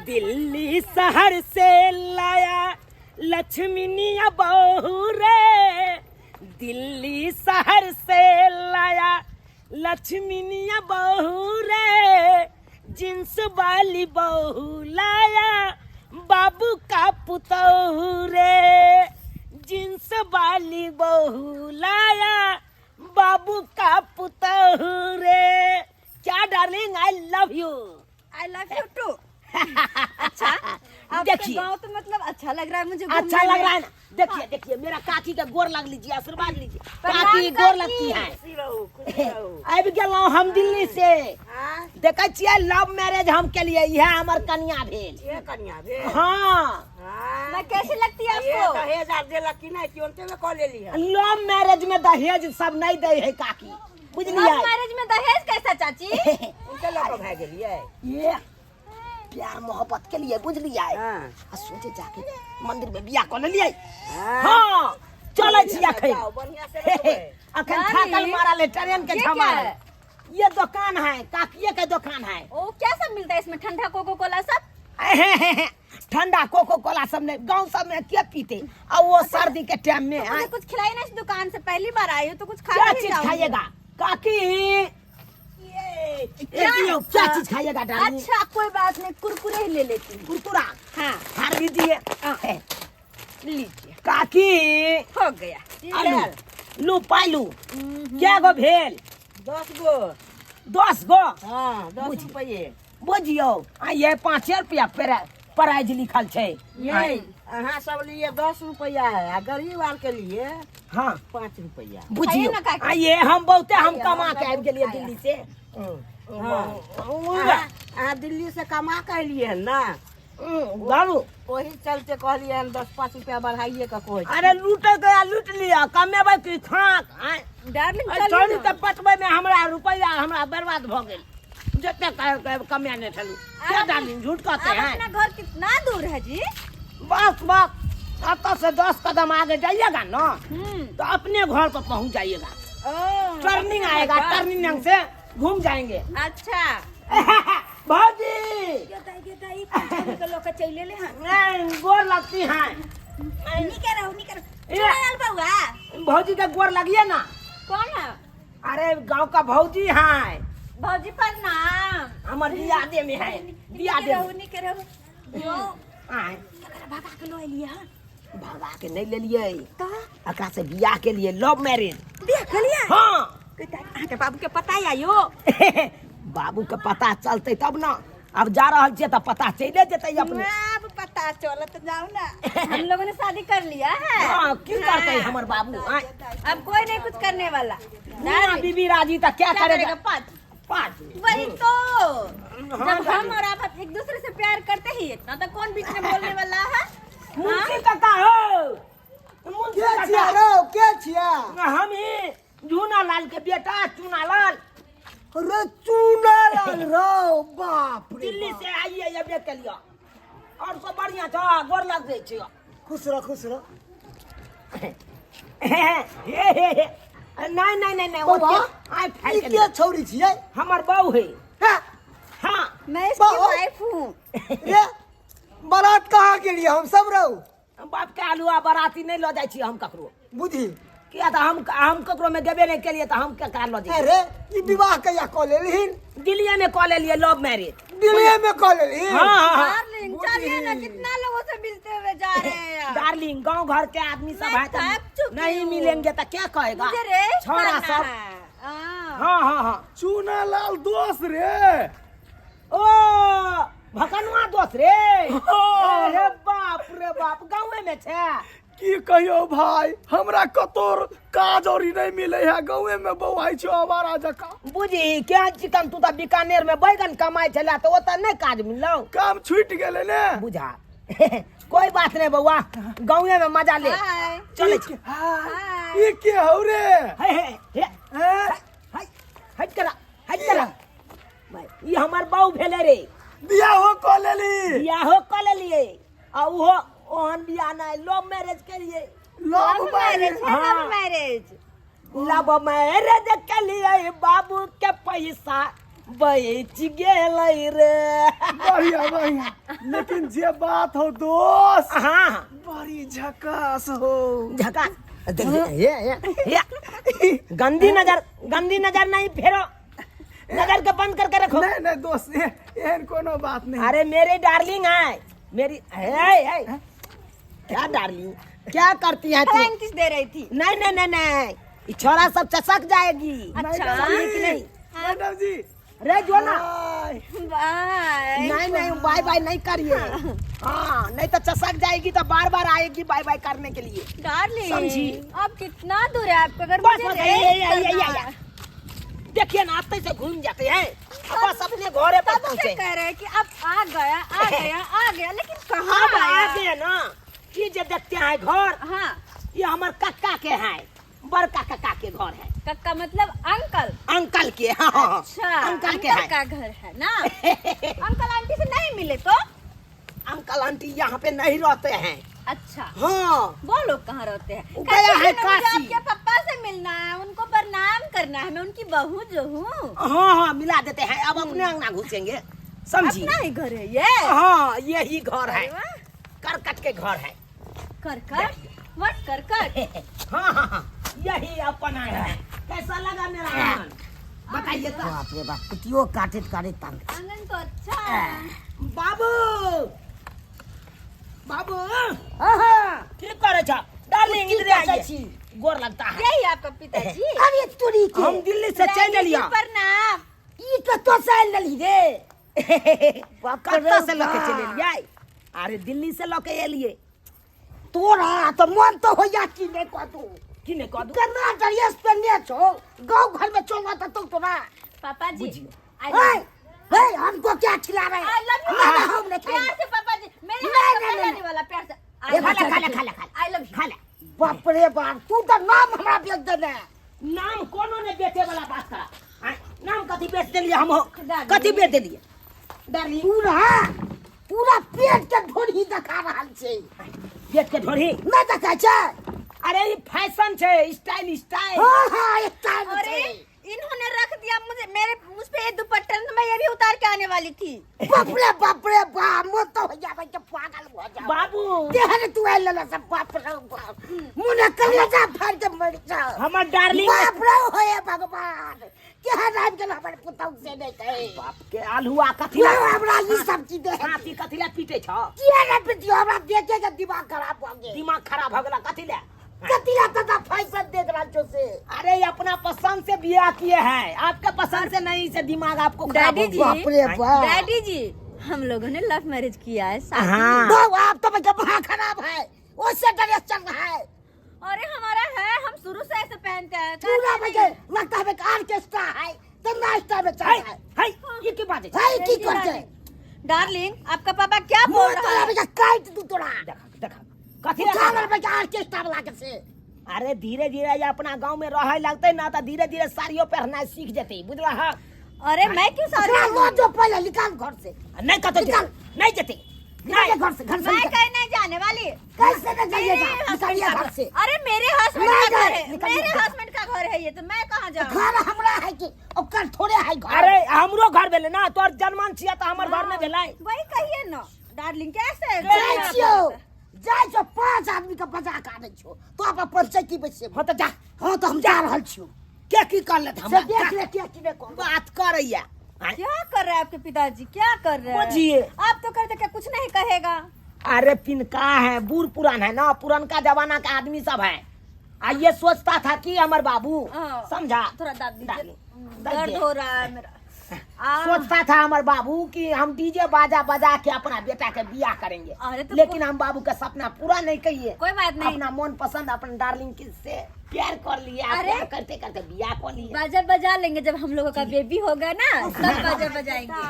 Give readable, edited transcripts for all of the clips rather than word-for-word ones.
दिल्ली शहर से लाया लक्ष्मीनिया बहू रे, दिल्ली शहर से लाया लक्ष्मीनिया बहू रे, जींस वाली बहू लाया बाबू का पुतहू रे, जींस वाली बहू लाया बाबू का पुतहू रे। क्या darling, I love you. I love you too. अच्छा, देखिए गाँव तो मतलब अच्छा लग रहा है मुझे, अच्छा लग रहा है ना। देखिए देखिए मेरा काकी का गोर लग लीजिए, आशीर्वाद लीजिए। काकी गोर लगती है। अब गेलो हम दिल्ली से, देखा छियै लव मैरिज हम के लिए, यह हमार कन्या भेल। ये कन्या भेल। हाँ, मैं कैसी लगती है आपको? दहेज आर देलक कि नहीं, क्यों में कॉल ले लिया? लव मैरिज में दहेज सब नहीं दे है काकी, बुझलिए? लव मैरिज में दहेज कैसा चाची? उनके लोग भाग गेलिए। ये प्यार मोहब्बत के लिए, बुझलिए? हाँ। सोचे जाके मंदिर में बियाह कर लिए। हाँ। हाँ, चले छी अखन। बढ़िया से रहबै। अखन थाकल मारा ले ट्रेन के झमाल। ये दुकान है, काकिये के दुकान है। ओ क्या सब मिलता है इसमें? ठंडा कोको कोला सब? ठंडा कोको कोला सब नहीं, गाँव सब में क्या पीते। अब वो सर्दी के टाइम में तो मुझे कुछ खिलाई ना इस दुकान से, पहली बार आई हूँ तो कुछ खा क्या चीज खाइएगा काकी? क्या चीज खाइएगा डार्लिंग? अच्छा कोई बात नहीं, कुरकुरे ही ले लेती हूँ। कुरकुरा? हाँ हार लीजिए। लीजिए, काकी हो गया। आलू लू पालू क्या गो भेल? 10 गो। 10 गो? हाँ, 10 रुपये। बुझियो ये 5 रुपया प्राइज लिखल छै। ये अहाँ सब लिए 10 रुपया है, आ गरीब आर के लिए हाँ 5 रुपया। बुझियो खाइए ना काकी। ये हम बहुते हम कमा के आबि गेलिए दिल्ली से। अहाँ दिल्ली से कमा के एलिए है ना, बाबू वही चलते कहलिए 10-5 रुपया बढ़ाइए का कोई। अरे लूट गया, लूट लिया, कमेबै की खाक। डार्लिंग चोरी के पटबै में हमरा रुपया हमरा बर्बाद भ गेल, जते कमाने ने छलू। क्या डार्लिंग झूठ कहते हैं? अपना घर कितना दूर है जी? बस बस अब से 10 कदम आगे जाइएगा ना तो अपने घर पर पहुंच जाइएगा। टर्निंग आएगा, टर्निंग से घूम जाएंगे। अच्छा भौजी लोग चले ले नहीं गोर लगती हैं। भौजी का गोर लगिए ना। कौन है? अरे गांव का भौजी है, भौजी प्रणाम। हमार बियादे में है, बियादे में। आए भगा के लो लिए हैं? भगा के नहीं ले लिए तो एकरा से बियाह के लिए, लव मैरिज बियाह के लिए। हाँ के बाबू के पता है यो? बाबू के पता चलते तब ना, अब जा रहा छे तो पता चले जेते अपने। अब पता चला तो जाओ ना। हम लोगों ने शादी कर लिया है। हाँ क्यों करते हैं हमारे बाबू? अब कोई नहीं कुछ करने वाला। ना बीबी राजी तो क्या करेगा? पाँच वही तो, जब हम और आप एक दूसरे से प्यार करते ही इतना तो कौन बीच में बोलने वाला है? मुंशी काका हो, मुंशी काका रो क्या छिया? हम ही झूना लाल के बेटा चूना लाल। अरे चूना लाल रो, बाप रे दिल्ली से आइए ये देख के लिया, और सब बढ़िया था, गोर लग गई छे। खुश रहो खुश रहो। नहीं नहीं नहीं नहीं बाबा, आई ई क्या छोरी छियै? हमर बहू है। हाँ, हाँ मैं इसकी वाइफ हूँ। ये बारात कहाँ के लिए हम सब रहो? बाप के आलुआ बाराती नहीं लो जाय छी हम ककरो, बुद्धि किया तो हम ककरो में देबे नहीं के लिए तो हम केकरा लो जाय? अरे ई विवाह कहिया कऽ लेलिन? दिल्ली में कॉल लिए लव मैरिज। दिल्ली में कऽ लेलिन? हाँ डार्लिंग चलिए ना, कितना लोगों से मिलते हुए जा रहे हैं। डार्लिंग गांव घर के आदमी सब है तो नहीं मिलेंगे तो क्या कहेगा मुझे रेस छोरा करना सब? है। हाँ हाँ हाँ चूना लाल दोस्त रे। ओ भकनुआ दोस्त रे। अरे बाप रे बाप, गाँव में छे की कहियो भाई, हमरा कतोर काज और नहीं मिले है, गाँव में बौआई छो हमारा जका। बुझी क्या चिकन तू तो बीकानेर में बैगन कमाई छला तो ओता नहीं काज मिललो, काम छूट गेले ने। बुझा कोई बात नहीं बउआ, गाँव में मजा ले। हाय। चले ये के हो रे? हट करा भाई, ये हमार बहू भेले रे। बियाह हो को लेली? बियाहो कर लिए और वो ओहन बियाह नहीं, लव मैरिज के लिए। Love marriage? Love marriage. Love marriage के लिए बाबू के पैसा बैच गेलै रे। बढ़िया बढ़िया, लेकिन जे बात हो दोस्त, हाँ बड़ी झकास हो। झका ये गंदी नजर नहीं फेरो, नजर के बंद करके रखो। नहीं नहीं दोस्त, एहन कोनो बात नहीं। अरे मेरी डार्लिंग है, मेरी है। क्या डार्लिंग, क्या करती है तू? फ्रैंकिस दे रही थी। नहीं नहीं नहीं नहीं, ये छोरा सब चसक जाएगी। अच्छा। समझी कि नहीं? मैडम जी, रे जो ना, बाय। नहीं नहीं बाय बाय नहीं करिए। हाँ नहीं तो चसक जाएगी तो बार बार आएगी बाय बाय करने के लिए। डार्लिंग समझी? अब कितना दूर है आपका घर? बस मुझे बस रेस्ट करना है। देखिए ना, आते से घूम जाते हैं, अब बस अपने घोड़े पर तब से पहुंचे। कह रहे हैं कि अब आ गया, लेकिन कहाँ हाँ आया? आ गए ना, ये जो देखते हैं घर, हाँ, ये हमारे कक्का के हैं, बड़का कक्का के घर है। कक्का मतलब अंकल। अंकल के, हाँ अच्छा, अंकल के अंकल हैं। का घर है ना। अंकल आंटी से नहीं मिले तो? अंकल आंटी यहाँ पे नहीं रहते हैं। अच्छा, हाँ वो लोग कहाँ रहते हैं? वो गया है मुझे काशी। आपके पापा से मिलना है, उनको प्रणाम करना है, मैं उनकी बहू जो हूँ। हाँ मिला देते हैं, अब अपने अंगना घुसेंगे, समझी? अपना ही घर है ये। हाँ यही घर है, अरे वाह, करकट के घर है। करकट। हाँ हाँ हाँ यही अपना है। कैसा लगा मेरा आंगन, बताइए तो। बाप रे बाप, कुतियो काटे तंग। आंगन तो अच्छा है। बाबू बाबू, हाँ की करे छ? डार्लिंग इधर आइए, गोर लगता है। यही आपका पिताजी? अरे तुरी के, हम दिल्ली से चल लिया। प्रणाम। ई तो चल ली रे। कत्ता से लेके चले लिया? अरे दिल्ली से लेके एलिए। तोरा तो मन तो हो या कि नहीं कह तू, कि नहीं कह दू? करना ड्रेस पहनने छो, गांव घर में चलना तो तोरा। पापा जी, हे हमको क्या खिला रहे हैं? I love you, ना, पापा। हम नहीं प्यार खाएंगे। से पापा जी, मेरे नहीं, हाथ का नहीं, पहले वाला प्यार से। ये खा ले। I love you। खा ले। बाप रे बाप, तू तो नाम हमरा बेच देने। नाम कोनो ने बेचे वाला बात करा। आय, नाम कथी बेच देलिए हम हो? कथी बेच देलिए? डार्लिंग पूरा पेट के ढोरी दिखा रहल छै। पेट के ढोरी ना देखै छै? अरे ये फैशन छै, स्टाइल। हां हां स्टाइल अरे छै। इन्होंने रख दिया मुझ पे ये दुपट्टा, तो मैं ये भी उतार के आने वाली थी। बाप रे बाप, मो तो हो जाबे के पागल हो जा। बाबू देहन तू आइल ल सब, बाप रे बाप, मुने कलेजा फाड़ के मर जा। हमर डार्लिंग, बाप रे होए भगवान, केहन आबि गेल हमर पुतौ से नहीं कहे। बाप के आलुआ कथी ला हमरा ई सब चीज दे। हाथी कथी ला पीटे छ? किया रे पिटियो, हमरा देखे के दिमाग खराब भ गेल। दिमाग खराब भ गेला कथी ला? कतिया तथा फैशन देख रहा छो से। अरे अपना पसंद से बियाह किए हैं, आपके पसंद से नहीं, से दिमाग आपको खराब हो गया। बाप रे बाप, डैडी जी, हम लोगों ने लव मैरिज किया है साथ हाँ। में। तो आप तो बड़ा खराब है, उससे ड्रेस चल रहा है। अरे हमारा है, हम शुरू से ऐसे पहनते हैं। पूरा बजे लगता है ऑर्केस्ट्रा है, तो नाश्ता में चल रहा है। ये की बात है? है की करते? डार्लिंग, आपका पापा क्या बोल रहा है? है? काट दू तोरा। देखा कथी कालर पे ऑर्केस्ट्रा वाला के से। अरे धीरे धीरे ये अपना गांव में रहे लगते ना, तो धीरे धीरे साड़ियों पहनना सीख जेते, बुझला है? अरे मैं क्यों साड़ी लो जो पहले निकाल घर से। नहीं कतो नहीं जेते, नहीं घर से मैं कहीं नहीं जाने वाली। कैसे न जाइएगा? निकालिए घर से। अरे मेरे हस्बैंड नहीं का घर गए, है, निकालिए मेरे घर। हस्बैंड का घर है ये, तो मैं कहाँ जाऊँ? घर हमरा है कि ओकर थोड़े है घर? अरे हमरो घर भेले ना, तोर जन्मान छिया तो हमर घर में भेलै। वही कहिए ना डार्लिंग, कैसे? जाय छो 5 आदमी के बजा के आनै छो, तो अपन परिचय की बेसे। हां तो जा, हां तो हम जा रहल छियो। क्या की कर लेत हम? देख ले क्या की बात करैया। क्या कर रहे हैं आपके पिताजी, क्या कर रहे हैं? बुझिए, आप तो कहते क्या कुछ नहीं कहेगा। अरे पिनका है, बूढ़ पुरान है ना, पुरानका जमाना का आदमी सब है। ये सोचता था कि हमार बाबू, समझा? थोड़ा दाद दीजिए, दर्द दर्द हो रहा है मेरा। सोचता था हमारे बाबू कि हम डीजे बाजा बजा के अपना बेटा के बियाह करेंगे। तो लेकिन हम बाबू का सपना पूरा नहीं किए। कोई बात नहीं, अपना मन पसंद अपने डार्लिंग से प्यार कर लिया। प्यार करते करते बियाह कर लिया। बाजा बजा लेंगे जब हम लोगों का बेबी होगा ना, तब बाजा बजाएंगे।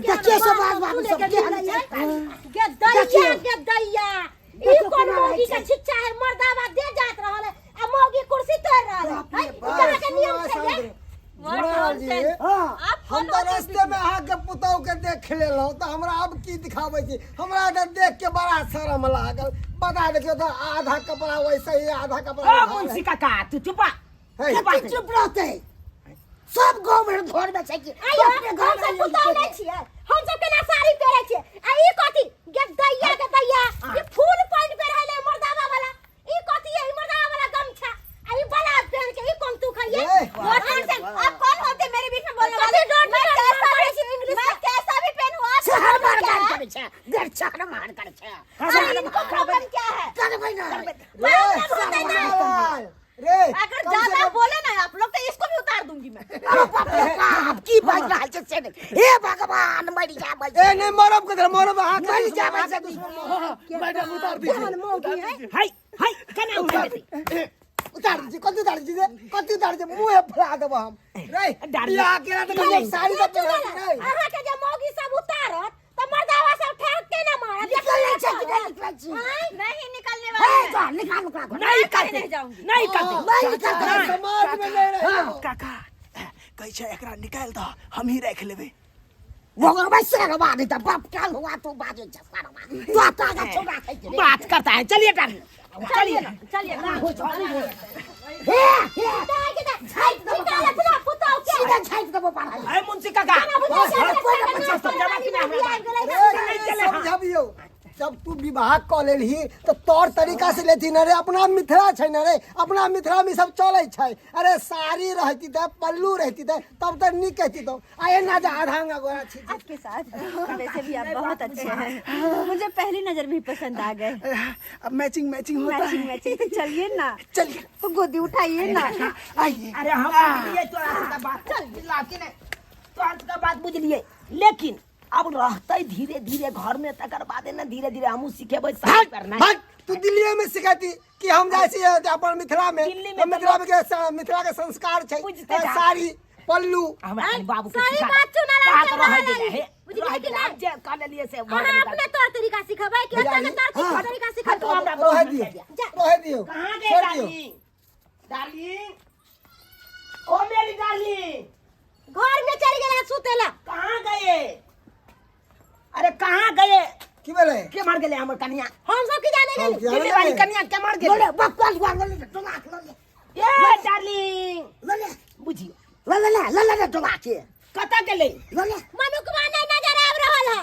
देखिए सब बाबू सब ई कोन मौगी का छिच्चा है, मर्दावा दे जात रहल है, आ मौगी कुर्सी तोड़ रहल है। ई तरह के नियम छै ये। हम तो रास्ते में आके पुतौ के देख लेलहुं, तो हमरा अब की दिखाबै छी? हमरा तो देख के बड़ा शर्म लागल। बता देखियो तो आधा कपड़ा वैसे ही, आधा कपड़ा मुंशी काका तू चुप चुप रहते। सब गांव में घर में छै कि आयो हम सब पुतौ नहीं छियै हम सब केना साड़ी पहिरे छियै आ ई कथी गे दैया के दैया ई फुल पैंट पहिरले मर्दावा वाला ई कथी है ई मर्दावा वाला गमछा आ ई बला पहन के ई कौन तू खइए व्हाट नॉनसेंस आप कौन होते मेरे बीच में बोलने वाले मैं कैसा भी इंग्लिश मैं कैसा भी पहनूं आप शहर मार कर छै घर चार मार कर छै अरे इनको प्रॉब्लम क्या है कर भाई ना मैं आपको सुनता नहीं रे अगर ज्यादा बोले ना आप लोग तो इसको भी उतार दूंगी मैं अरे बाप रे बाप की बात रहा छै से हे भगवान मरि जा ए नहीं मरब के मरब हाथ मरि जा से मैडम उतार दीजिए हाय हाय केना उतार दे उतार दीजिए कति उतार दीजिए मुंह फड़ा देब हम रे डालिया अकेला तो साड़ी सब रे अहाँ के जे मौगी सब उतारत त मर्दावा सब ठेक के ना मारत निकल छै नहीं निकलने वाले हैं। निकाल नहीं करते जाऊंगी नहीं करते समाज में नहीं रहे काका कहै छै एकरा निकाल दो हम ही रख लेबै मगर वैसे रवा नहीं तो बाप क्या हुआ तो बाजे छसारवा तो आता का छोड़ा है बात करता है चलिए डार्लिंग चलिए हे छाइट दो निकाल अपना पुतौ के सीधा छाइट दो पारा ए मुंशी काका समझबियो जब तू विवाह क लेलही तो तौर तरीका से लेती न रे अपना मिथिला छै न रे अपना मिथिला में सब चले छै अरे साड़ी रहती त पल्लू रहती त तब तक नी कहती तो आए ना जा आधांगा गोरा छी आपके साथ वैसे भी आप बहुत अच्छे हैं मुझे पहली नजर में ही पसंद आ गए अब मैचिंग होता है मैचिंग तो चलिए ना चलिए तो गोदी उठाइए ना आइए अरे हम ये तो आज का बात चल लाके ने तो आज का बात बुझ लिए लेकिन अब रहते धीरे धीरे घर में तकर बाद ना धीरे धीरे हमहू सीखेबै साड़ी करना भाग तू दिल्ली में सिखाती कि हम जाइसी अपन मिथिला में दिल्ली में मिथिला में मिथिला के संस्कार छै बुझते जा। साड़ी पल्लू हमरा बाबू के सारी सिखा बात चुना बात के रह रह गेले बुझलिए रह कि गेले नहीं? अब जे कर लिए से अहाँ अपने तौर तरीका सिखबै कि भैया, अपने तौर तरीका तो सिखबै हमरा रह बहुत दियो दिया रह दियो कहां गए छोड़ दियो डार्लिंग डार्लिंग ओ मेरी डार्लिंग घर में चली गेला सुतेला कहां गए अरे कहां गए की बोले के मार गेले हमर कन्या हम सब की जाने हम गेली जाने दिल्ली वाली गेले। कन्या के मार गेले बकवास हुआ ले तो नाक ले ए डार्लिंग ले बुझियो ले तो नाक कता गेले ले मनुकवा नहीं नजर आब रहल है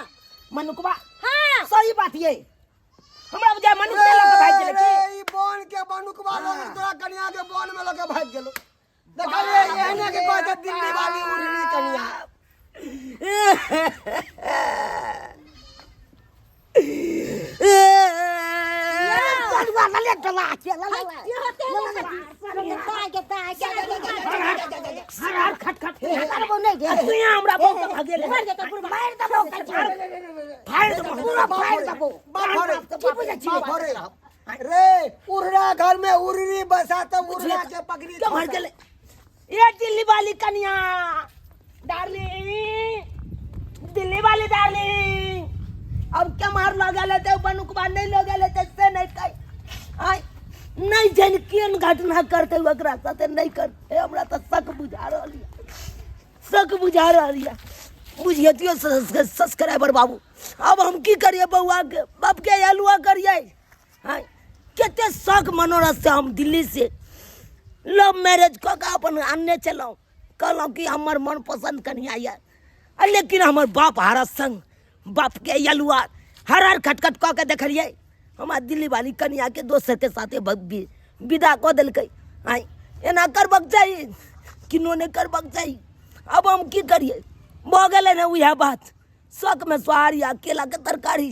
मनुकवा हां सही बात ये हमरा बुझाय मनुष्य के लग भाग गेले रे, ई बोन के बनुकवा लोग तोरा कन्या के बोन में लगे भाग गेलो देखलिए एहने के कहत दिल्ली वाली उड़नी कन्या चलवा ले तो नाक ये होते हैं के ताय सरार खट करबो नहीं दे तू हमरा बहुत भाग गेले मार दे तो मार दबो फाड़ दबो पूरा फाड़ दबो बाफरे रे उड़ना घर में उड़नी बसा तो उड़ना के पकड़ी क्या मार गेले ये दिल्ली वाली कन्या डार्लिंग दिल्ली वाली डार्लिंग अब क्या मार लगा लेते बनुकबा नहीं लगा लेते से नहीं कई आई नहीं जन केन घटना करते वकरा साथे नहीं करते हमरा तो शक बुझा रहल है बुझियतियो सब्सक्राइबर बाबू अब हम की करिए बउआ के बाप के अलुआ करिए हां केते शक मनोरथ से हम दिल्ली से लव मैरिज क के अपन अन्य चलाऊ कहलौं कि हमर मन पसंद कन्या ये लेकिन हमर बाप हारा संग बाप के यलुआ हर खटखट क के देखलिए हमार दिल्ली वाली कन्या के दोसर के साथे विदा क देलकै आई एना करबक चाहिए किनो ने करबक चाहिए अब हम की करिए भ गेलै ने उहे बात शक में सोहारी आ केला के तरकारी